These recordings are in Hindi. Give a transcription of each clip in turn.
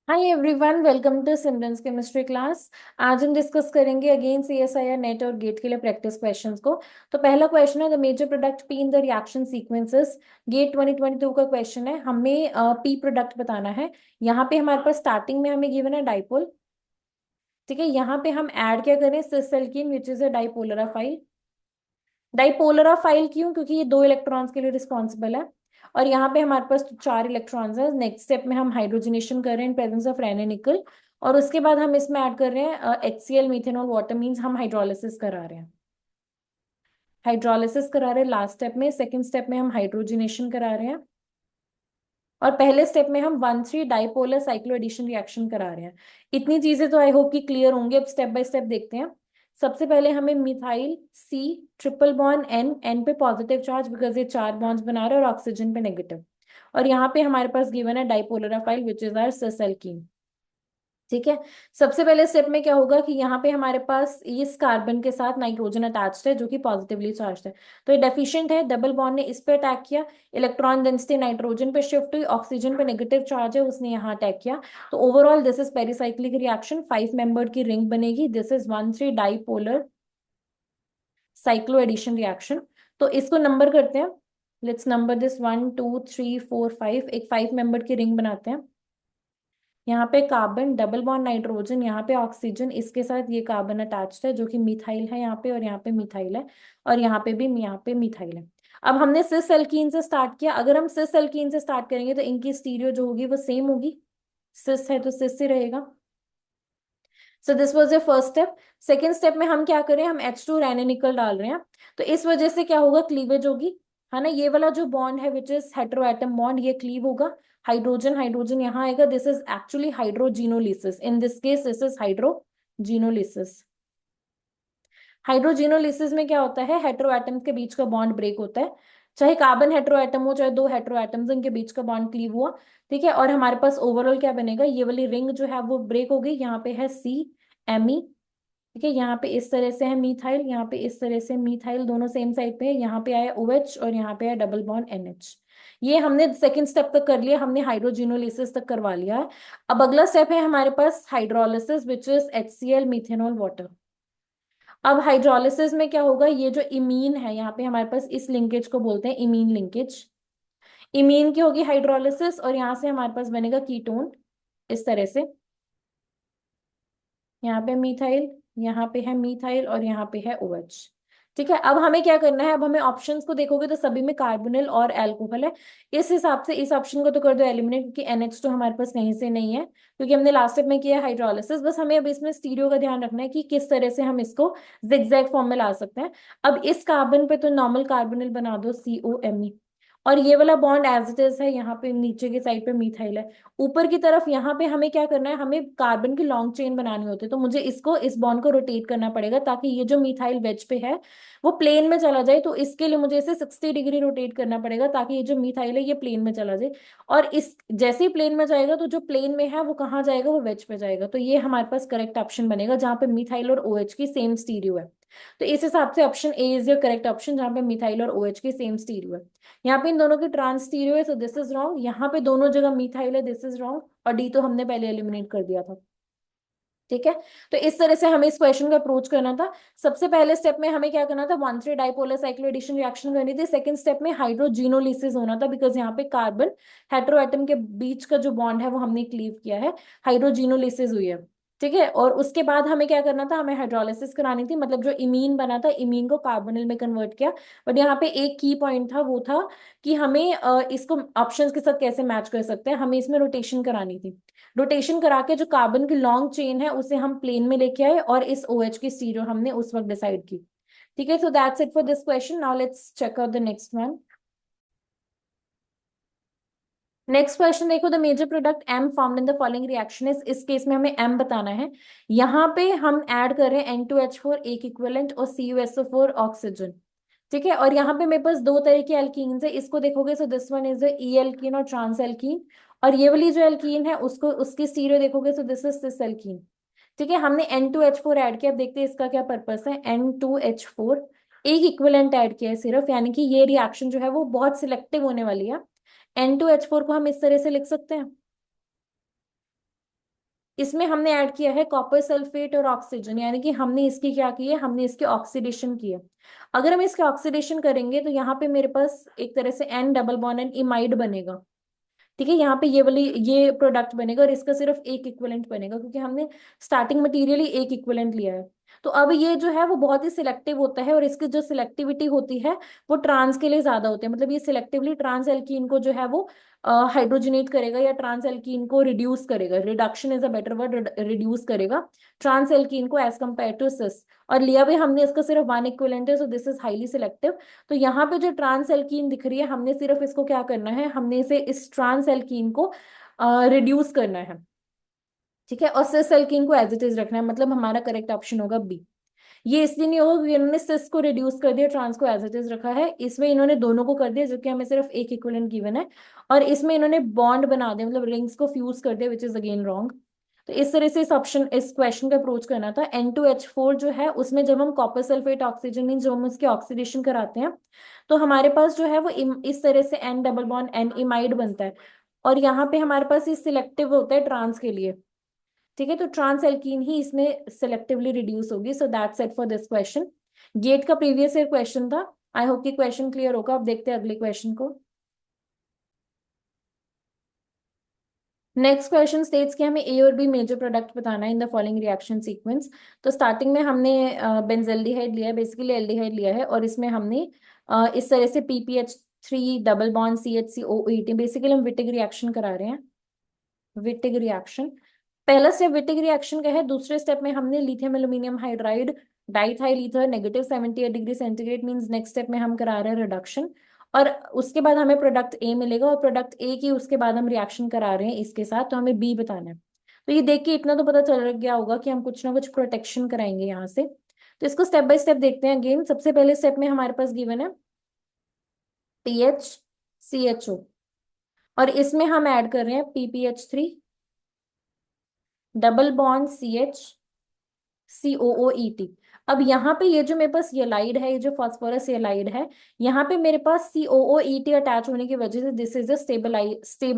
Hi everyone, welcome to Simran's chemistry class. आज हम डिस्कस करेंगे अगेन सीएसआईआर नेट और गेट के लिए प्रैक्टिस क्वेश्चंस को। तो पहला क्वेश्चन है the major product P in the reaction sequences. GATE 2022 का क्वेश्चन है, हमें पी प्रोडक्ट बताना है। यहाँ पे हमारे पास स्टार्टिंग में हमें गिवन है डाइपोल। ठीक है, यहाँ पे हम ऐड क्या करें, cis alkene which is a डाइपोलराफाइल। डाइपोलराफाइल क्यों? क्योंकि ये दो इलेक्ट्रॉन्स के लिए रिस्पॉन्सिबल है। और यहाँ पे हमारे पास चार इलेक्ट्रॉन्स है। नेक्स्ट स्टेप में हम हाइड्रोजनेशन कर रहे हैं in presence of rain and निकल। और उसके बाद हम इसमें ऐड कर रहे हैं HCl मीथेनॉल वाटर, मींस हम हाइड्रोलिसिस करा रहे हैं। हाइड्रोलिसिस करा रहे हैं लास्ट स्टेप में। सेकंड स्टेप में हम हाइड्रोजनेशन करा रहे हैं। और पहले स्टेप में हम 1,3 डाइपोलर साइक्लो एडिशन रिएक्शन करा रहे हैं। इतनी चीजें तो आई होप कि क्लियर होंगी। अब स्टेप बाय स्टेप देखते हैं। सबसे पहले हमें मिथाइल सी, ट्रिपल बॉन्ड एन, एन पे पॉजिटिव चार्ज बिकॉज ये चार बॉन्ड्स बना रहे हैं, और ऑक्सीजन पे नेगेटिव। और यहाँ पे हमारे पास गिवन है dipolarophile which is R cis alkene. ठीक है। सबसे पहले स्टेप में क्या होगा कि यहाँ पे हमारे पास इस कार्बन के साथ नाइट्रोजन अटैच्ड है जो कि पॉजिटिवली चार्ज है। तो ये डेफिशिएंट है, डबल बॉन्ड ने इस पे अटैक किया। इलेक्ट्रॉन डेंसिटी नाइट्रोजन पे शिफ्ट हुई, ऑक्सीजन पे नेगेटिव चार्ज है, उसने यहाँ अटैक किया। तो overall this is pericyclic reaction, 5 membered की रिंग बनेगी। This is 1,3 dipolar cycloaddition reaction. तो इसको नंबर करते हैं। Let's number this 1 2 3 4 5। एक 5 मेंबर्ड की रिंग बनाते हैं। यहाँ पे कार्बन, डबल बॉन्ड नाइट्रोजन, यहाँ पे ऑक्सीजन, इसके साथ ये कार्बन अटैच्ड है जो कि मिथाइल है यहाँ पे, और यहाँ पे मिथाइल है, और यहाँ पे मिथाइल है। अब हमने सिस एल्कीन से स्टार्ट किया। अगर हम सिस एल्कीन से स्टार्ट करेंगे तो इनकी स्टीरियो जो होगी वो सेम होगी। सिस है तो सिस ही रहेगा। So this was the first step. Second step में हम क्या करें, हम H2 रेनिकल डाल रहे हैं। तो इस वजह से क्या होगा, क्लीवेज होगी। है ना, ये वाला जो बॉन्ड है विच इज हेटेरोएटम बॉन्ड, ये क्लीव होगा। हाइड्रोजन हाइड्रोजन यहाँ आएगा। This is actually hydrogenolysis. In this case this is hydrogenolysis. Hydrogenolysis में क्या होता है, हेटेरोएटम्स के बीच का बॉन्ड ब्रेक होता है। चाहे कार्बन हेटेरोएटम हो, चाहे दो हेटेरोएटम्स, इनके बीच का बॉन्ड क्लीव हुआ। ठीक है, और हमारे पास ओवरऑल क्या बनेगा, ये वाली रिंग जो है वो ब्रेक हो गई। यहाँ पे है CMe। ठीक है, यहाँ पे इस तरह से है मीथाइल, यहाँ पे इस तरह से मीथाइल, दोनों सेम साइड पे है। यहाँ पे आया OH और यहाँ पे आया डबल बॉन्ड NH। ये हमने सेकंड स्टेप तक कर लिया, हमने हाइड्रोजिनोलिसिस तक करवा लिया है। अब अगला स्टेप है हमारे पास hydrolysis which is HCl methanol water. अब हाइड्रोलिसिस में क्या होगा, ये जो इमीन है यहाँ पे हमारे पास, इस लिंकेज को बोलते हैं इमीन लिंकेज। इमीन की होगी हाइड्रोलिसिस, और यहाँ से हमारे पास बनेगा कीटोन इस तरह से। यहाँ पे मिथाइल, यहाँ पे है मिथाइल, और यहाँ पे है OH। ठीक है, अब हमें क्या करना है, अब हमें ऑप्शंस को देखोगे तो सभी में कार्बोनिल और एल्कोहल है। इस हिसाब से इस ऑप्शन को तो कर दो एलिमिनेट, क्योंकि NH तो हमारे पास कहीं से नहीं है, क्योंकि हमने लास्ट स्टेप में किया हाइड्रोलिसिस। बस हमें अब इसमें स्टीरियो का ध्यान रखना है कि किस तरह से हम इसको जिगजैग फॉर्म में ला सकते हैं। अब इस कार्बन पे तो नॉर्मल कार्बोनिल बना दो, COMe। और ये वाला बॉन्ड एज इट इज है, यहाँ पे नीचे की साइड पे मिथाइल है। ऊपर की तरफ यहाँ पे हमें क्या करना है, हमें कार्बन की लॉन्ग चेन बनानी होती है। तो मुझे इसको, इस बॉन्ड को रोटेट करना पड़ेगा ताकि ये जो मिथाइल वेज पे है वो प्लेन में चला जाए। तो इसके लिए मुझे इसे 60 डिग्री रोटेट करना पड़ेगा ताकि ये जो मिथाइल है ये प्लेन में चला जाए। और इस जैसे ही प्लेन में जाएगा तो जो प्लेन में है वो कहाँ जाएगा, वो वेज पे जाएगा। तो ये हमारे पास करेक्ट ऑप्शन बनेगा जहाँ पे मिथाइल और OH की सेम स्टीरियो है। तो इस हिसाब से option A is your correct option, जहाँ पे मिथाइल और OH की सेम स्टीरियो है। यहाँ पे इन दोनों की ट्रांस स्टीरियो है, सो दिस इज रॉन्ग। यहाँ पे दोनों जगह मिथाइल है, दिस इज रॉन्ग। और D तो हमने पहले एलिमिनेट कर दिया था। ठीक है, तो इस तरह से हमें इस क्वेश्चन का अप्रोच करना था। सबसे पहले स्टेप में हमें क्या करना था, 1,3 डाइपोलर साइक्लो एडिशन रिएक्शन करनी थी। सेकंड स्टेप में हाइड्रोजिनोलिसिस होना था, बिकॉज यहाँ पे कार्बन हेटेरोएटम के बीच का जो बॉन्ड है वो हमने क्लीव किया है, हाइड्रोजिनोलिसिस हुई है। ठीक है, और उसके बाद हमें क्या करना था, हमें हाइड्रोलिसिस करानी थी, मतलब जो इमीन बना था, इमीन को कार्बोनिल में कन्वर्ट किया। बट यहाँ पे एक की पॉइंट था, वो था कि हमें इसको ऑप्शंस के साथ कैसे मैच कर सकते हैं, हमें इसमें रोटेशन करानी थी। रोटेशन करा के जो कार्बन की लॉन्ग चेन है उसे हम प्लेन में लेके आए, और इस OH की स्टीरियो हमने उस वक्त डिसाइड की। ठीक है, so that's it for this question. Now let's check out the next one. Next question देखो, the major product M formed in the following reaction इस केस में हमें M बताना है। यहाँ पे हम ऐड कर रहे हैं N2H4 एक इक्विवेलेंट और CuSO4 ऑक्सीजन। ठीक है, और यहाँ पे मेरे पास दो तरह की एल्कीन्स है, इसको देखोगे so this one is E alkene और ट्रांस एल्कीन। और ये वाली जो एल्कीन है उसको, उसकी स्टीरियो देखोगे so this is sis alkene. ठीक है, हमने N2H4 ऐड किया। अब देखते हैं इसका क्या पर्पस है। N2H4 एक इक्विवेलेंट ऐड किया है सिर्फ, यानी कि ये रिएक्शन जो है वो बहुत सिलेक्टिव होने वाली है। N2H4 को हम इस तरह से लिख सकते हैं। इसमें हमने ऐड किया है कॉपर सल्फेट और ऑक्सीजन, यानी कि हमने इसकी क्या की है, हमने इसके ऑक्सीडेशन की है। अगर हम इसके ऑक्सीडेशन करेंगे तो यहाँ पे मेरे पास एक तरह से एन डबल बॉन्ड एन इमाइड बनेगा। ठीक है, यहाँ पे ये वाली ये प्रोडक्ट बनेगा और इसका सिर्फ एक इक्विवेलेंट बनेगा, क्योंकि हमने स्टार्टिंग मटेरियल ही एक इक्विवेलेंट लिया है। तो अब ये जो है वो बहुत ही सिलेक्टिव होता है, और इसकी जो सिलेक्टिविटी होती है वो ट्रांस के लिए ज्यादा होती है। मतलब ये सिलेक्टिवली ट्रांस एल्कीन को जो है वो हाइड्रोजनेट करेगा, या ट्रांस एल्कीन को रिड्यूस करेगा, reduction is a better word, reduce करेगा ट्रांस एल्कीन को एज कम्पेयर टू सिस। और लिया भी हमने इसका सिर्फ वन इक्विवेलेंट है, so this is highly selective. तो यहाँ पे जो ट्रांस एल्कीन दिख रही है, हमने सिर्फ इसको क्या करना है, हमने इसे इस ट्रांस एल्कीन को रिड्यूस करना है। ठीक है, और सिस एल्कीन को एज इट इज रखना है, मतलब हमारा करेक्ट ऑप्शन होगा बी। ये इसलिए नहीं होगा क्योंकि इन्होंने सिस को रिड्यूस कर दिया, ट्रांस को एज इट इज रखा है। इसमें इन्होंने दोनों को कर दिया, जो कि हमें सिर्फ एक इक्विवेलेंट गिवन है। और इसमें इन्होंने बॉन्ड बना दिया, मतलब रिंग्स को फ्यूज कर दिया, विच इज अगेन रॉन्ग। तो इस तरह से इस क्वेश्चन का अप्रोच करना था। N2H4 जो है उसमें जब हम कॉपर सल्फेट ऑक्सीजन मीन जो हम उसके ऑक्सीडेशन कराते हैं, तो हमारे पास जो है वो इस तरह से एन डबल बॉन्ड एन इमाइड बनता है। और यहाँ पे हमारे पास ये सिलेक्टिव होता है ट्रांस के लिए। ठीक है, तो ट्रांस एल्कीन ही इसमें सिलेक्टिवली रिड्यूस होगी। So that's it for this question. GATE का प्रीवियस ईयर क्वेश्चन था। आई होप कि क्वेश्चन क्लियर होगा। अब देखते हैं अगले क्वेश्चन को। नेक्स्ट क्वेश्चन स्टेट्स कि हमें ए और बी मेजर प्रोडक्ट बताना है इन द फॉलोइंग रिएक्शन सीक्वेंस। तो स्टार्टिंग में हमने बेंजल्डिहाइड लिया है, बेसिकली एल्डिहाइड लिया है, और इसमें हमने इस तरह से PPH3 double bond CHCOOET, basically हम विटिग रिएक्शन करा रहे हैं। विटिग रिएक्शन, पहला स्टेप विटिग रिएक्शन का है। दूसरे स्टेप में हमने lithium aluminium hydride diethyl ether -78 degree centigrade means next step में हम करा रहे हैं रिडक्शन। और उसके बाद हमें प्रोडक्ट ए मिलेगा, और प्रोडक्ट ए की उसके बाद हम रिएक्शन करा रहे हैं इसके साथ, तो हमें बी बताना है। तो ये देख के इतना तो पता चल गया होगा कि हम कुछ ना कुछ प्रोटेक्शन कराएंगे यहाँ से। तो इसको स्टेप बाय स्टेप देखते हैं। अगेन सबसे पहले स्टेप में हमारे पास गिवन है PHCHO, और इसमें हम ऐड कर रहे हैं PPH3 डबल बॉन्ड CHCOOET। अब यहाँ पे ये जो मेरे पास येलाइड है, ये जो फास्फोरस येलाइड है, यहाँ पे मेरे पास COOET अटैच होने की वजह से दिस इज अ स्टेबल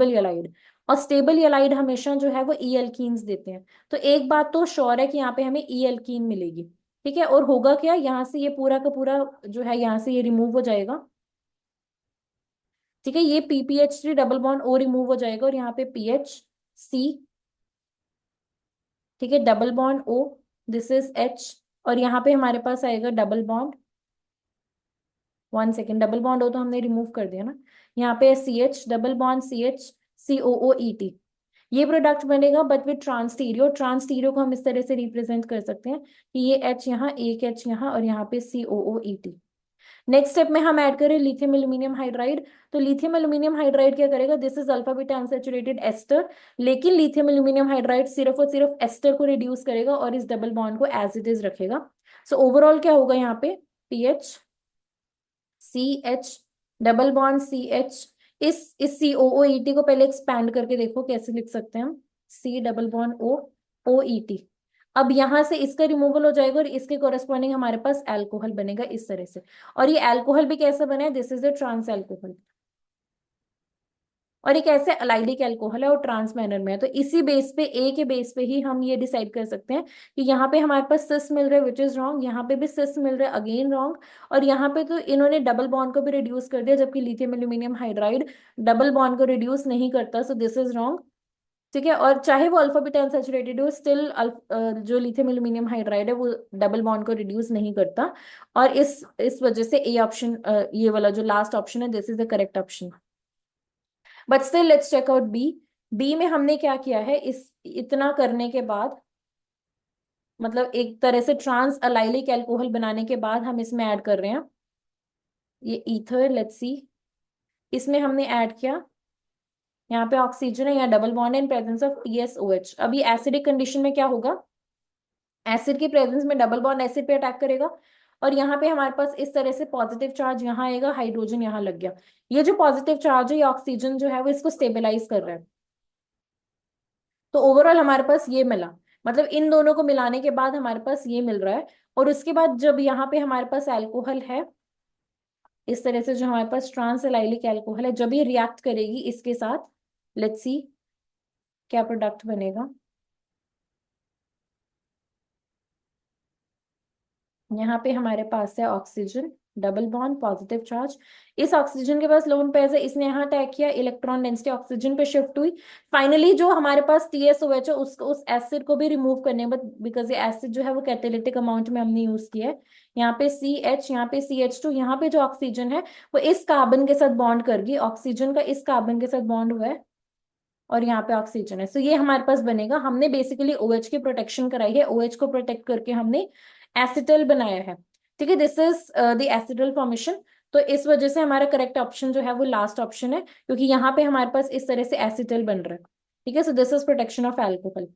येलाइड। और स्टेबल येलाइड हमेशा जो है वो ई एल्कीन्स देते हैं। तो एक बात तो श्योर है कि यहाँ पे हमें ई एल्कीन मिलेगी। ठीक है, और होगा क्या, यहाँ से ये पूरा का पूरा जो है यहाँ से ये रिमूव हो जाएगा। ठीक है, ये PPH3 double bond O remove हो जाएगा, और यहाँ पे PHC, ठीक है, double bond O, this is H। और यहाँ पे हमारे पास आएगा double bond, one second, double bond O तो हमने रिमूव कर दिया ना। यहाँ पे CH डबल बॉन्ड CHCOOET। ये प्रोडक्ट बनेगा बट विद ट्रांसटीरियो। ट्रांसटीरियो को हम इस तरह से रिप्रेजेंट कर सकते हैं कि ये H यहाँ, एक H यहाँ, और यहाँ पे COOET। नेक्स्ट स्टेप में हम ऐड करें लिथियम एल्यूमिनियम हाइड्राइड। तो लिथियम एल्यूमिनियम हाइड्राइड क्या करेगा, this is alpha beta unsaturated ester, लेकिन लिथियम एल्यूमिनियम हाइड्राइड सिर्फ और सिर्फ एस्टर को रिड्यूस करेगा और इस डबल बॉन्ड को एज इट इज रखेगा। सो ओवरऑल क्या होगा यहाँ पे, PHCH डबल बॉन्ड CH, इस COOET को पहले एक्सपैंड करके देखो कैसे लिख सकते हैं हम, C डबल बॉन्ड OOET। अब यहां से इसका रिमूवल हो जाएगा और इसके कोरेस्पॉन्डिंग हमारे पास अल्कोहल बनेगा इस तरह से। और ये अल्कोहल भी कैसा बना है, this is a trans alcohol, और एक ऐसे अलाइलिक अल्कोहल है और ट्रांस मैनर में है। तो इसी बेस पे, ए के बेस पे ही हम ये डिसाइड कर सकते हैं कि यहाँ पे हमारे पास सिस मिल रहा है विच इज रॉन्ग, यहाँ पे भी सिस मिल रहा है अगेन रॉन्ग, और यहाँ पे तो इन्होंने डबल बॉन्ड को भी रिड्यूस कर दिया, जबकि lithium aluminium hydride double bond को रिड्यूस नहीं करता, सो दिस इज रॉन्ग। ठीक है, और चाहे वो अल्फा बीटा अनसैचुरेटेड हो, स्टिल जो लिथियम एल्यूमिनियम हाइड्राइड है वो डबल बॉन्ड को रिड्यूस नहीं करता। और इस वजह से ए ऑप्शन, ये वाला जो लास्ट ऑप्शन है, this is the correct option. But still let's check out B. B में हमने क्या किया है, इस इतना करने के बाद, मतलब एक तरह से ट्रांस अलाइलिक अल्कोहल बनाने के बाद हम इसमें ऐड कर रहे हैं ये ईथर। लेट्स सी, इसमें हमने ऐड किया, यहाँ पे ऑक्सीजन है, यहाँ डबल बॉन्ड है इन प्रेजेंस ऑफ TSOH। अब ये एसिडिक कंडीशन में क्या होगा, एसिड की प्रेजेंस में डबल बॉन्ड एसिड पे अटैक करेगा, और यहाँ पे हमारे पास इस तरह से पॉजिटिव चार्ज यहाँ आएगा, हाइड्रोजन यहाँ लग गया। ये जो पॉजिटिव चार्ज है, ये ऑक्सीजन जो है वो इसको स्टेबलाइज कर रहा है। तो ओवरऑल हमारे पास ये मिला, मतलब इन दोनों को मिलाने के बाद हमारे पास ये मिल रहा है। और उसके बाद जब यहाँ पे हमारे पास अल्कोहल है, इस तरह से जो हमारे पास ट्रांस एलाइलिक अल्कोहल है, जब ये रिएक्ट करेगी इसके साथ, लेट्स सी क्या प्रोडक्ट बनेगा। यहाँ पे हमारे पास है oxygen, double bond, positive charge. इस ऑक्सीजन के पास लोन पेयर है, इसने यहाँ अटैक किया, इलेक्ट्रॉन डेंसिटी ऑक्सीजन पे शिफ्ट हुई। फाइनली जो हमारे पास TSOH है उसको, उस एसिड को भी रिमूव करने, बट बिकॉज ये एसिड जो है वो कैटेलिटिक अमाउंट में हमने यूज किया है। यहाँ पे CH, यहाँ पे CH2, यहाँ पे जो ऑक्सीजन है वो इस कार्बन के साथ बॉन्ड कर गई, ऑक्सीजन का इस कार्बन के साथ बॉन्ड हुआ है, और यहाँ पे ऑक्सीजन है। सो ये हमारे पास बनेगा, हमने बेसिकली OH की प्रोटेक्शन कराई है, OH को प्रोटेक्ट करके हमने एसिटल बनाया है। ठीक है, this is the acetal formation. तो इस वजह से हमारा करेक्ट ऑप्शन जो है वो लास्ट ऑप्शन है, क्योंकि यहाँ पे हमारे पास इस तरह से एसिटल बन रहा है। ठीक है, so this is protection of alcohol.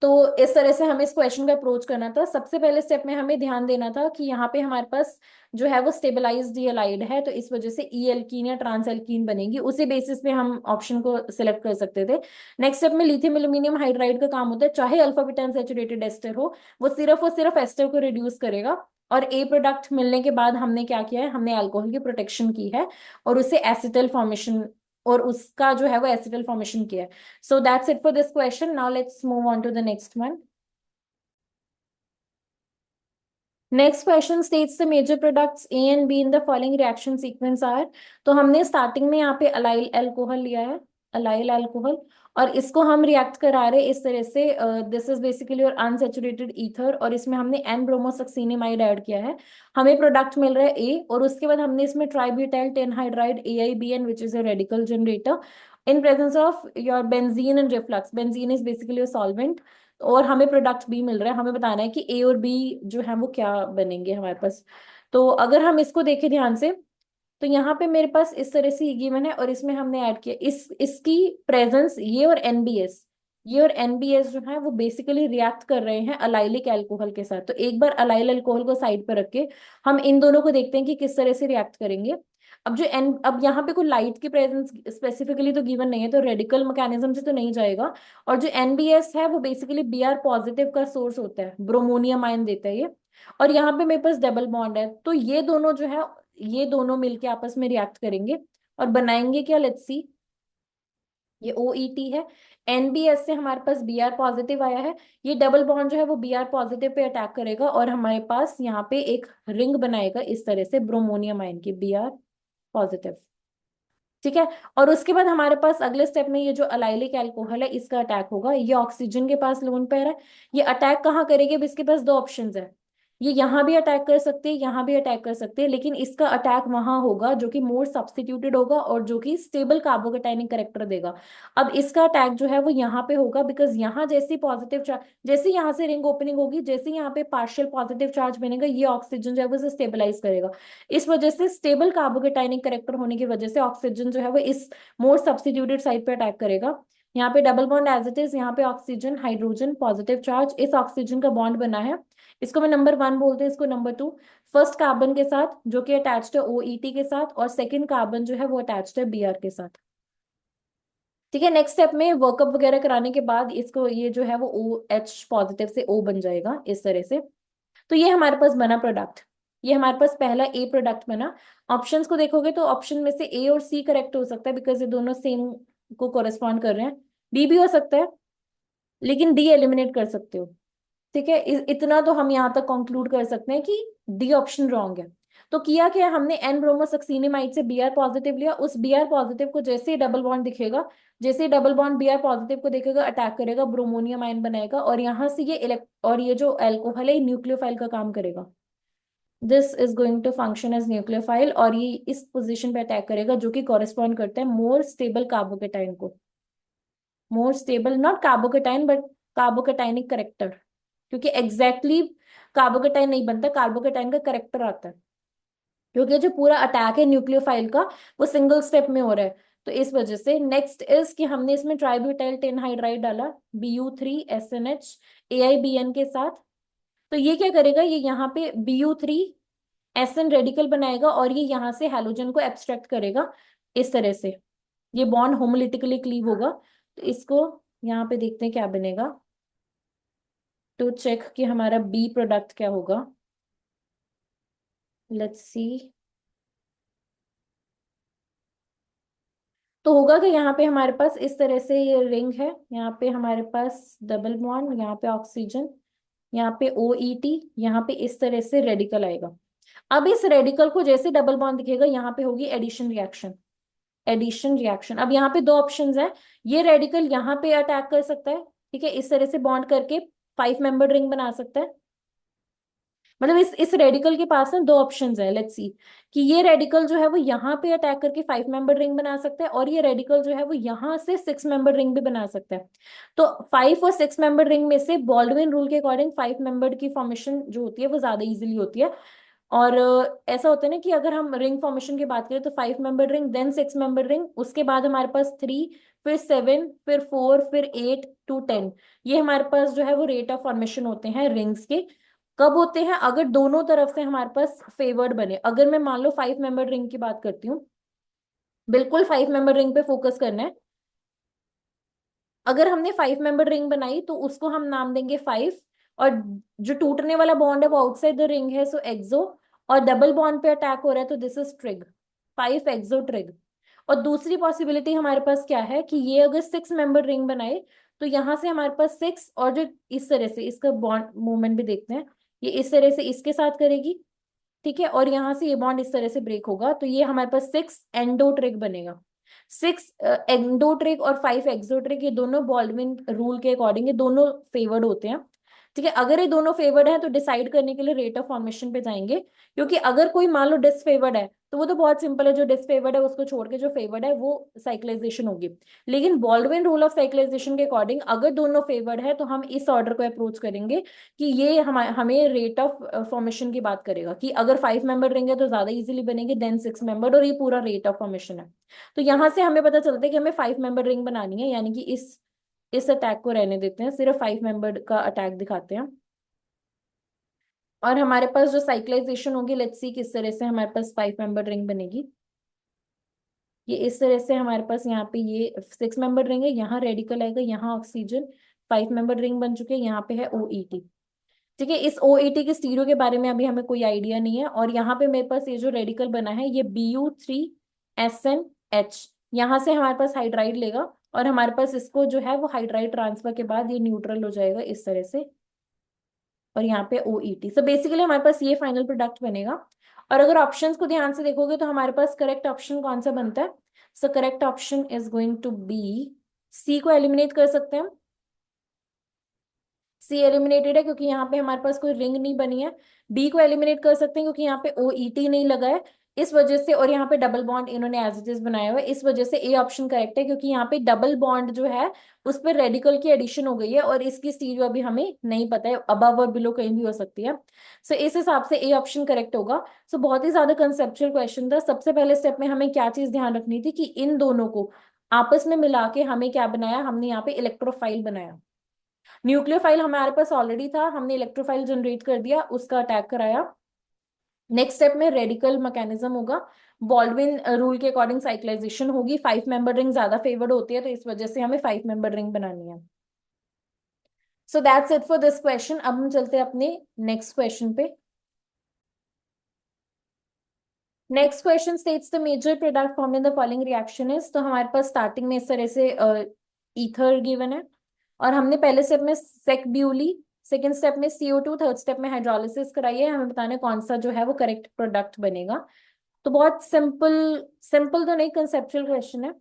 तो इस तरह से हमें इस क्वेश्चन का अप्रोच करना था। सबसे पहले स्टेप में हमें ध्यान देना था कि यहाँ पे हमारे पास जो है वो स्टेबलाइज्ड एलाइड है, तो इस वजह से ई एल्कीन या ट्रांस एल्कीन बनेगी, उसी बेसिस पे हम ऑप्शन को सिलेक्ट कर सकते थे। नेक्स्ट स्टेप में लिथियम एल्यूमिनियम हाइड्राइड का काम होता है, चाहे अल्फा बीटा अनसैचुरेटेड एस्टर हो, वो सिर्फ और सिर्फ एस्टर को रिड्यूस करेगा। और ए प्रोडक्ट मिलने के बाद हमने क्या किया है, हमने अल्कोहल की प्रोटेक्शन की है और उसे एसिटल फॉर्मेशन, और उसका जो है वो एसिटल फॉर्मेशन किया है। So that's it for this question. Now let's move on to the next one. Next question states the major products A and B in the following reaction sequence are. तो हमने स्टार्टिंग में यहाँ पे अलाइल अल्कोहल लिया है, अलाइल अल्कोहल, और इसको हम रिएक्ट करा रहे इस तरह से, दिस इज बेसिकली और अनसेचुरेटेड ईथर, और इसमें हमने एन ब्रोमोसक्सिनेमाइड ऐड किया है। हमें प्रोडक्ट मिल रहा है ए, और उसके बाद हमने इसमें ट्राइब्यूटाइल टेनहाइड्राइड AIBN which is a radical generator in presence of your benzene and reflux. Benzene is basically a solvent, और हमें प्रोडक्ट बी मिल रहा है। हमें बताना है कि ए और बी जो है वो क्या बनेंगे हमारे पास। तो अगर हम इसको देखें ध्यान से, तो यहाँ पे मेरे पास इस तरह से ये गिवन है, और इसमें हमने ऐड किया इसकी प्रेजेंस, ये और NBS, ये और NBS जो है वो बेसिकली रिएक्ट कर रहे हैं अलाइलिक अल्कोहल के साथ। तो एक बार अलाइल अल्कोहल को साइड पर रख के हम इन दोनों को देखते हैं कि किस तरह से रिएक्ट करेंगे। अब यहाँ पे कोई लाइट की प्रेजेंस स्पेसिफिकली तो गिवन नहीं है, तो रेडिकल मैकेनिज्म से तो नहीं जाएगा। और जो NBS है वो बेसिकली Br पॉजिटिव का सोर्स होता है, ब्रोमोनियम आयन देता है ये। और यहाँ पे मेरे पास डबल बॉन्ड है, तो ये दोनों जो है, ये दोनों मिलके आपस में रिएक्ट करेंगे और बनाएंगे क्या, लेट्स सी। ये OET है, NBS से हमारे पास Br पॉजिटिव आया है, ये डबल बॉन्ड जो है वो Br पॉजिटिव पे अटैक करेगा, और हमारे पास यहाँ पे एक रिंग बनाएगा इस तरह से ब्रोमोनियम आयन की, Br पॉजिटिव। ठीक है, और उसके बाद हमारे पास अगले स्टेप में ये जो अलाइलिक अल्कोहल है इसका अटैक होगा, ये ऑक्सीजन के पास लोन पेयर है। ये अटैक कहाँ करेगी, अब इसके पास दो ऑप्शंस है, ये यहाँ भी अटैक कर सकते हैं, यहाँ भी अटैक कर सकते हैं, लेकिन इसका अटैक वहां होगा जो कि मोर सब्स्टिट्यूटेड होगा और जो कि स्टेबल कार्बोकेटाइनिक करेक्टर देगा। अब इसका अटैक जो है वो यहाँ पे होगा, बिकॉज यहाँ जैसी पॉजिटिव चार्ज, जैसे यहाँ से रिंग ओपनिंग होगी, जैसे यहाँ पे पार्शियल पॉजिटिव चार्ज बनेगा, ये ऑक्सीजन जो है वो इसे स्टेबलाइज करेगा। इस वजह से स्टेबल कार्बोकेटाइनिक करेक्टर होने की वजह से ऑक्सीजन जो है वो इस मोर सब्स्टिट्यूटेड साइड पे अटैक करेगा। यहाँ पे double bond as it is, यहाँ पे ऑक्सीजन हाइड्रोजन पॉजिटिव चार्ज, इस ऑक्सीजन का बॉन्ड बना है, इसको मैं नंबर 1 बोलते हैं, इसको नंबर 2। फर्स्ट कार्बन के साथ जो कि अटैच्ड है OET के साथ, और सेकंड कार्बन जो है वो अटैच्ड है Br के साथ। ठीक है, नेक्स्ट स्टेप में वर्कअप वगैरह कराने के बाद इसको, ये जो है वो OH पॉजिटिव से O बन जाएगा इस तरह से। तो ये हमारे पास बना प्रोडक्ट, ये हमारे पास पहला ए प्रोडक्ट बना। ऑप्शंस को देखोगे तो ऑप्शन में से ए और सी करेक्ट हो सकता है, बिकॉज ये दोनों सेम को कोरेस्पॉन्ड कर रहे हैं। बी भी हो सकता है, लेकिन डी एलिमिनेट कर सकते हो। ठीक है, इतना तो हम यहाँ तक कंक्लूड कर सकते हैं कि डी ऑप्शन रॉन्ग है। तो किया क्या, हमने एन ब्रोमोसक्सिनेमाइड से Br पॉजिटिव लिया, उस Br पॉजिटिव को जैसे ही डबल बॉन्ड दिखेगा, जैसे ही डबल बॉन्ड Br पॉजिटिव को देखेगा अटैक करेगा, ब्रोमोनियम आयन बनाएगा, और यहाँ से ये और ये जो एल्कोहल है न्यूक्लियोफाइल का काम करेगा। This is going to function as nucleophile, और ये इस पोजीशन पे अटैक करेगा जो कि कॉरेस्पॉन्ड करता है मोर स्टेबल कार्बोकेटाइन को। More stable not carbocation but carbocationic character, क्योंकि एग्जैक्टली कार्बोकेटाइन नहीं बनता, कार्बोकेटाइन का करेक्टर आता है, क्योंकि जो पूरा अटैक है न्यूक्लियोफाइल का वो सिंगल स्टेप में हो रहा है। तो इस वजह से नेक्स्ट इज कि हमने इसमें ट्राइब्यूटाइल टेनहाइड्राइड डाला, Bu3SNH AIBN के साथ। तो ये क्या करेगा, ये यहाँ पे Bu3SN रेडिकल बनाएगा, और ये यहाँ से हैलोजन को एब्स्ट्रैक्ट करेगा इस तरह से, ये बॉन्ड होमोलिटिकली क्लीव होगा। तो इसको यहाँ पे देखते हैं क्या बनेगा, टू चेक कि हमारा बी प्रोडक्ट क्या होगा। Let's see. तो होगा कि यहाँ पे हमारे पास इस तरह से ये रिंग है, यहाँ पे हमारे पास डबल बॉन्ड, यहाँ पे ऑक्सीजन, यहाँ पे OET, यहाँ पे इस तरह से रेडिकल आएगा। अब इस रेडिकल को जैसे डबल बॉन्ड दिखेगा यहाँ पे होगी एडिशन रिएक्शन। एडिशन रिएक्शन, अब यहाँ पे दो ऑप्शंस हैं। ये रेडिकल यहाँ पे अटैक कर सकता है, ठीक है, इस तरह से बॉन्ड करके 5 मेंबर रिंग बना सकता है। मतलब इस रेडिकल के पास ना दो ऑप्शंस है, लेट्स सी, कि ये रेडिकल जो है वो यहाँ पे अटैक करके 5 मेंबर रिंग बना सकता है, और ये रेडिकल जो है वो यहाँ से 6 मेंबर रिंग भी बना सकता है। तो 5 और 6 मेंबर रिंग में से बॉल्डविन रूल के अकॉर्डिंग 5 मेंबर की फॉर्मेशन जो होती है वो ज्यादा इजीली होती है। और ऐसा होता है ना कि अगर हम रिंग फॉर्मेशन की बात करें तो 5 member ring, then 6 member ring, उसके बाद हमारे पास 3, फिर 7, फिर 4, फिर 8 to 10। ये हमारे पास जो है वो रेट ऑफ फॉर्मेशन होते हैं रिंग्स के। कब होते हैं? अगर दोनों तरफ से हमारे पास फेवर्ड बने। अगर मैं मान लो 5 मेंबर रिंग की बात करती हूँ, बिल्कुल 5 मेंबर रिंग पे फोकस करना है। अगर हमने 5 मेंबर रिंग बनाई तो उसको हम नाम देंगे 5, और जो टूटने वाला बॉन्ड है वो आउटसाइड द रिंग है, सो एक्सो। और डबल बॉन्ड पे अटैक हो रहा है तो दिस इज ट्रिग, 5 एक्सो ट्रिग। और दूसरी पॉसिबिलिटी हमारे पास क्या है कि ये अगर 6 मेंबर रिंग बनाए तो यहाँ से हमारे पास 6, और जो इस तरह से इसका बॉन्ड मूवमेंट भी देखते हैं, ये इस तरह से इसके साथ करेगी, ठीक है, और यहाँ से ये बॉन्ड इस तरह से ब्रेक होगा तो ये हमारे पास 6 एंडोट्रिक बनेगा। 6 एंडोट्रिक और 5 एक्सोट्रिक, ये दोनों बॉल्डविन रूल के अकॉर्डिंग ये दोनों फेवर्ड होते हैं, ठीक है। अगर ये दोनों फेवर्ड है तो डिसाइड करने के लिए रेट ऑफ फॉर्मेशन पे जाएंगे, क्योंकि अगर कोई मान लो डिसफेवर्ड है तो वो तो बहुत सिंपल है, जो डिसफेवर्ड है उसको छोड़ के जो फेवर्ड है वो साइक्लाइजेशन होगी। लेकिन बॉल्डविन रूल ऑफ साइक्लाइजेशन के अकॉर्डिंग अगर दोनों फेवर्ड है तो हम इस ऑर्डर को अप्रोच करेंगे कि ये हमें रेट ऑफ फॉर्मेशन की बात करेगा, कि अगर 5 मेंबर रिंग है तो ज्यादा इजीली बनेगी देन 6 मेंबर, और ये पूरा रेट ऑफ फॉर्मेशन है। तो यहां से हमें पता चलता है कि हमें 5 मेंबर रिंग बनानी है, यानी कि इस अटैक को रहने देते हैं, सिर्फ 5 मेंबर का अटैक दिखाते हैं। और हमारे पास जो साइक्लाइजेशन होगी, लेट्स सी किस तरह से हमारे पास 5 मेंबर रिंग बनेगी। ये इस तरह से हमारे पास यहाँ पे ये 6 मेंबर रिंग है, यहाँ रेडिकल आएगा, यहाँ ऑक्सीजन, 5 मेंबर रिंग बन चुके हैं, यहाँ पे है OET। ठीक है, इस OET के स्टीरियो के बारे में अभी हमें कोई आइडिया नहीं है। और यहाँ पे मेरे पास ये जो रेडिकल बना है ये BU3SNH, यहाँ से हमारे पास हाइड्राइड लेगा, और हमारे पास इसको जो है वो हाइड्राइड ट्रांसफर के बाद ये न्यूट्रल हो जाएगा इस तरह से, और यहाँ पे OET। सो बेसिकली हमारे पास ये फाइनल प्रोडक्ट बनेगा। और अगर ऑप्शंस को ध्यान से देखोगे तो हमारे पास करेक्ट ऑप्शन कौन सा बनता है? So correct option is going to be C, को एलिमिनेट कर सकते हैं। सी एलिमिनेटेड है क्योंकि यहाँ पे हमारे पास कोई रिंग नहीं बनी है। बी को एलिमिनेट कर सकते हैं क्योंकि यहाँ पे OET नहीं लगा है इस वजह से, और यहाँ पे डबल बॉन्ड इन्होंने एज इट इज बनाया हुआ है, इस वजह से ए ऑप्शन करेक्ट है, क्योंकि यहाँ पे डबल बॉन्ड जो है उस पर रेडिकल की एडिशन हो गई है, और इसकी स्टीरियो अभी हमें नहीं पता है, अबव और बिलो कहीं भी हो सकती है। सो इस हिसाब से ए ऑप्शन करेक्ट होगा। सो बहुत ही ज्यादा कंसेप्चुअल क्वेश्चन था। सबसे पहले स्टेप में हमें क्या चीज ध्यान रखनी थी कि इन दोनों को आपस में मिला के हमें क्या बनाया, हमने यहाँ पे इलेक्ट्रोफाइल बनाया। न्यूक्लियोफाइल हमारे पास ऑलरेडी था, हमने इलेक्ट्रोफाइल जनरेट कर दिया, उसका अटैक कराया। नेक्स्ट स्टेप में रेडिकल मैकेनिज्म होगा, बॉल्डविन रूल के अकॉर्डिंग साइक्लाइजेशन होगी, 5 मेंबर रिंग ज्यादा फेवर्ड होती है तो इस वजह से हमें 5 मेंबर रिंग बनानी है। So that's it for this question. अब हम चलते हैं अपने नेक्स्ट क्वेश्चन पे। Next question states the major product form in the following reaction is. तो हमारे पास स्टार्टिंग में इस तरह से ईथर गिवन है, और हमने पहले स्टेप में सेक ब्यूली, सेकेंड स्टेप में CO2, थर्ड स्टेप में हाइड्रोलिसिस कराई है। हमें बताना है कौन सा जो है वो करेक्ट प्रोडक्ट बनेगा। तो बहुत सिंपल, सिंपल तो नहीं, कंसेप्चुअल क्वेश्चन है।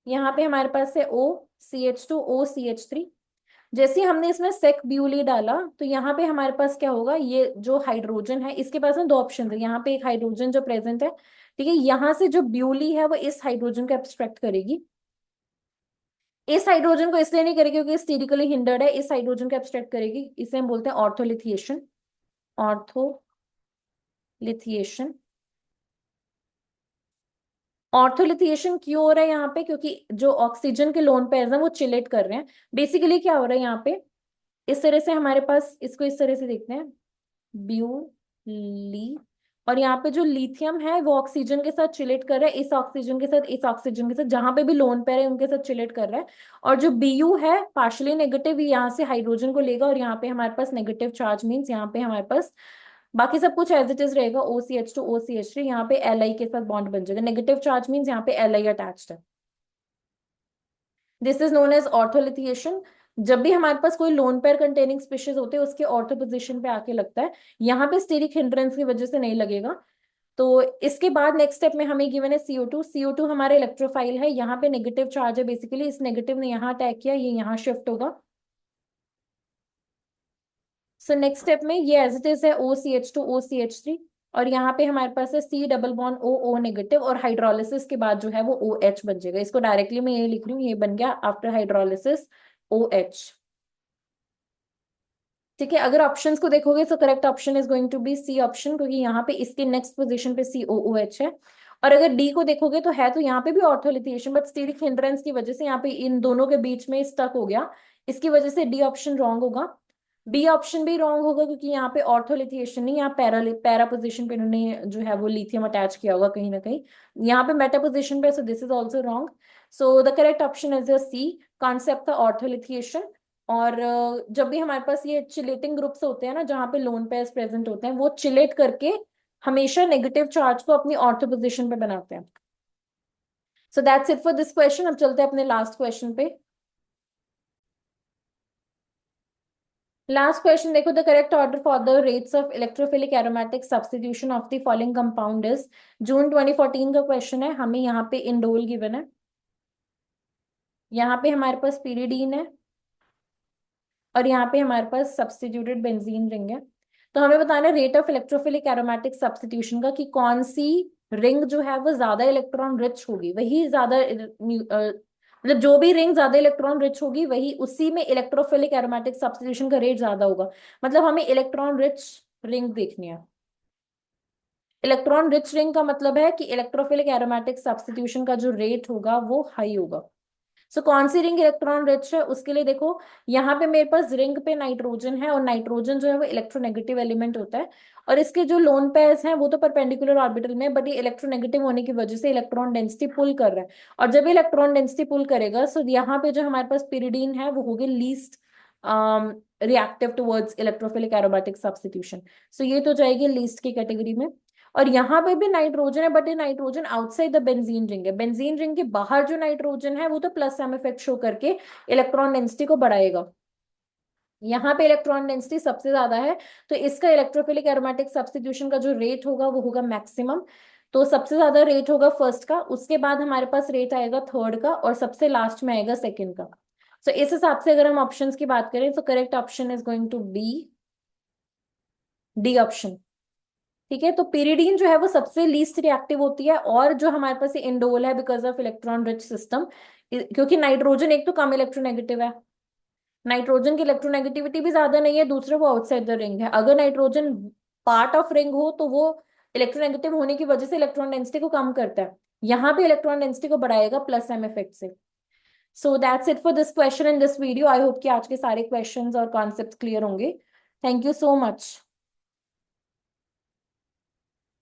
यहाँ पे हमारे पास है OCH2OCH3। जैसे ही हमने इसमें सेक ब्यूली डाला तो यहाँ पे हमारे पास क्या होगा, ये जो हाइड्रोजन है इसके पास ना दो ऑप्शन है, यहाँ पे एक हाइड्रोजन जो प्रेजेंट है, ठीक है, यहाँ से जो ब्यूली है वो इस हाइड्रोजन को एब्स्ट्रैक्ट करेगी। इस हाइड्रोजन को इसलिए नहीं करेगी क्योंकि स्टेरिकली हिंडर्ड है, इस हाइड्रोजन को एब्स्ट्रैक्ट करेगी, इसे हम बोलते हैं ऑर्थोलिथिएशन। ऑर्थोलिथिएशन, ऑर्थोलिथिएशन क्यों हो रहा है यहाँ पे? क्योंकि जो ऑक्सीजन के लोन पेयर्स हैं वो चिलेट कर रहे हैं। बेसिकली क्या हो रहा है यहाँ पे, इस तरह से हमारे पास, इसको इस तरह से देखते हैं, ब्यूली, और यहाँ पे जो लिथियम है वो ऑक्सीजन के साथ चिलेट कर रहा है, इस ऑक्सीजन के साथ, इस ऑक्सीजन के साथ, जहां पे भी लोन पेयर है उनके साथ चिलेट कर रहा है। और जो Bu है पार्शियली नेगेटिव, यहाँ से हाइड्रोजन को लेगा, और यहाँ पे हमारे पास नेगेटिव चार्ज मीन्स यहाँ पे हमारे पास बाकी सब कुछ एज इट इज रहेगा, OCH2OCH3, यहाँ पे Li के साथ बॉन्ड बन जाएगा, नेगेटिव चार्ज मीन्स यहाँ पे Li अटैच्ड है। This is known as ortholithiation. जब भी हमारे पास कोई लोन पेयर कंटेनिंग स्पीशीज होते हैं उसके ऑर्थो पोजीशन पे आके लगता है, यहाँ पे स्टेरिक हिंड्रेंस की वजह से नहीं लगेगा। तो इसके बाद नेक्स्ट स्टेप में हमें गिवन है CO2। CO2 हमारे इलेक्ट्रोफाइल है, यहाँ पे नेगेटिव चार्ज है बेसिकली, इस नेगेटिव ने यहाँ अटैक किया, ये यहाँ शिफ्ट होगा। सो नेक्स्ट स्टेप में ये एज इट इज है OCH2 OCH3, और यहाँ पे हमारे पास है C double bond O negative, और हाइड्रोलिसिस के बाद जो है वो OH बन जाएगा। इसको डायरेक्टली मैं ये लिख रही हूँ, ये बन गया आफ्टर हाइड्रोलिसिस OH। ठीक है, अगर ऑप्शंस को देखोगे तो correct option is going to be C option, क्योंकि यहाँ पे इसके नेक्स्ट पोजीशन पे COOH है। और अगर डी को देखोगे तो है तो यहाँ पे भी ऑर्थोलिथिएशन, बट स्टीरिक हिंड्रेंस की वजह से यहाँ पे इन दोनों के बीच में स्टक हो गया, इसकी वजह से डी ऑप्शन रॉन्ग होगा। बी ऑप्शन भी रॉन्ग होगा, क्योंकि यहाँ पे ऑर्थोलिथिएशन नहीं, यहाँ पैरा पोजिशन पे इन्होंने जो है वो लिथियम अटैच किया होगा कहीं ना कहीं, यहाँ पे मेटा पोजिशन पे, so this is also wrong. So the correct option is C, concept था ऑर्थोलिथिएशन। और जब भी हमारे पास ये चिलेटिंग ग्रुप्स होते हैं ना, जहाँ पे लोन पेयर्स प्रेजेंट होते हैं, वो चिलेट करके हमेशा नेगेटिव चार्ज को अपनी ऑर्थो पोजिशन पे बनाते हैं। So that's it for this question. अब चलते हैं अपने लास्ट क्वेश्चन पे। लास्ट क्वेश्चन देखो, the correct order for the rates of electrophilic aromatic substitution of the following compound is. जून 2014 का क्वेश्चन है, हमें यहाँ पे इंडोल गिवन है, यहाँ पे हमारे पास पीरिडीन है, और यहाँ पे हमारे पास सब्स्टिट्यूटेड बेंजीन रिंग है। तो हमें बताना है rate of electrophilic aromatic substitution का, कि कौन सी रिंग जो है वो ज्यादा इलेक्ट्रॉन रिच होगी, वही ज्यादा मतलब जो भी रिंग ज्यादा इलेक्ट्रॉन रिच होगी वही उसी में इलेक्ट्रोफिलिक एरोमेटिक सब्स्टिट्यूशन का रेट ज्यादा होगा। मतलब हमें इलेक्ट्रॉन रिच रिंग देखनी है। इलेक्ट्रॉन रिच रिंग का मतलब है कि इलेक्ट्रोफिलिक एरोमेटिक सब्स्टिट्यूशन का जो रेट होगा वो हाई होगा। सो कौन सी रिंग इलेक्ट्रॉन रिच है, उसके लिए देखो, यहाँ पे मेरे पास रिंग पे नाइट्रोजन है, और नाइट्रोजन जो है वो इलेक्ट्रोनेगेटिव एलिमेंट होता है, और इसके जो लोन पेयर्स हैं वो तो परपेंडिकुलर ऑर्बिटल में, बट ये इलेक्ट्रोनेगेटिव होने की वजह से इलेक्ट्रॉन डेंसिटी पुल कर रहा है। और जब इलेक्ट्रॉन डेंसिटी पुल करेगा, सो यहाँ पे जो हमारे पास पिरिडीन है वो होगी least reactive towards electrophilic aromatic substitution. So ये तो जाएगी लीस्ट की कैटेगरी में। और यहाँ पे भी नाइट्रोजन है, बट ये nitrogen outside the benzene ring है, बेंजीन रिंग के बाहर जो नाइट्रोजन है वो तो प्लस एम इफेक्ट शो करके इलेक्ट्रॉन डेंसिटी को बढ़ाएगा। यहाँ पे इलेक्ट्रॉन डेंसिटी सबसे ज्यादा है, तो इसका इलेक्ट्रोफिलिक एरोमेटिक सब्स्टिट्यूशन का जो रेट होगा वो होगा मैक्सिमम। तो सबसे ज्यादा रेट होगा फर्स्ट का, उसके बाद हमारे पास रेट आएगा थर्ड का, और सबसे लास्ट में आएगा सेकंड का। सो इस हिसाब से अगर हम ऑप्शंस की बात करें तो correct option is going to be D option. ठीक है, तो pyridine जो है वो सबसे लीस्ट रिएक्टिव होती है, और जो हमारे पास इंडोल है because of electron rich system, क्योंकि नाइट्रोजन एक तो कम इलेक्ट्रोनेगेटिव है, नाइट्रोजन की इलेक्ट्रोनेगेटिविटी भी ज्यादा नहीं है, दूसरा वो आउटसाइड द रिंग है। अगर नाइट्रोजन पार्ट ऑफ रिंग हो तो वो इलेक्ट्रोनेगेटिव होने की वजह से इलेक्ट्रॉन डेंसिटी को कम करता है, यहाँ पे इलेक्ट्रॉन डेंसिटी को बढ़ाएगा प्लस एम इफेक्ट से। सो that's it for this question in this video. I hope कि आज के सारे क्वेश्चंस और कॉन्सेप्ट्स क्लियर होंगे। Thank you so much.